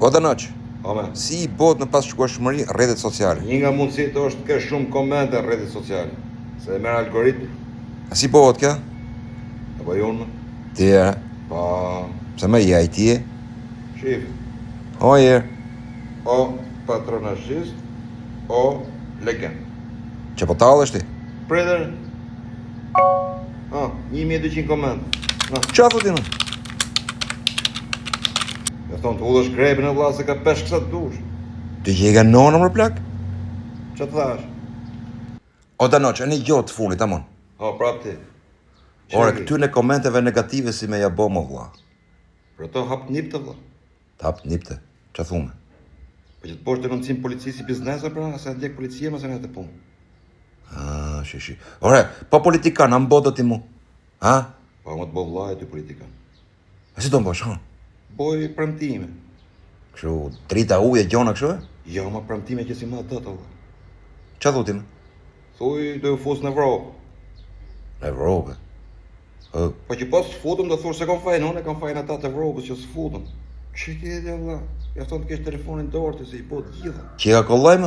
O të noq, Ame. si I bot në pasqyrshmëri rrjetet sociale? Një nga mundësitë është të kesh shumë komente në rrjetet sociale. Se e merr algoritmi. A si bëhet kjo? Apo jo unë? Ti e, Pa pse më i ti e? shif. Oje, O patronazhist, o legend. që po tallesh ti? Pritër. 1200 komente. Qa thot ti më? Ja thonë të udhësh grepin e vlla se ka peshk sa të dush. Ti që I ka nonën më plak? Ç'a thash? O të noq, e një gjotë të funit, amon. Prap ti. Ore, këtyne komenteve negative si me ja bo më vlla. Për to hap nip të vlla. Tap nipte, qa thume? Po që të bosh të rëndësim policisë si biznesa pra, se ndjek policia më se nga të punë. Shishi. Ore, po politikan, a mbo do ti mu? Ha? Po më të bo vlla e ty politikan. A si do mbosh, ha? Boj premtime. Kështu, drita uje gjona kështu e? Jo, ma premtime që si ma të vlla. Qa thu ti më? Thuj do ju fus në Evropë. Në Evropë. Po që pas s'futëm do thush se kam fajin, unë e kam fajin ata të Evropës që s'futëm. Që ti e vlla? Ja thonë të kesh telefonin dorë të se I po të gjitha. Që ka kollaj më?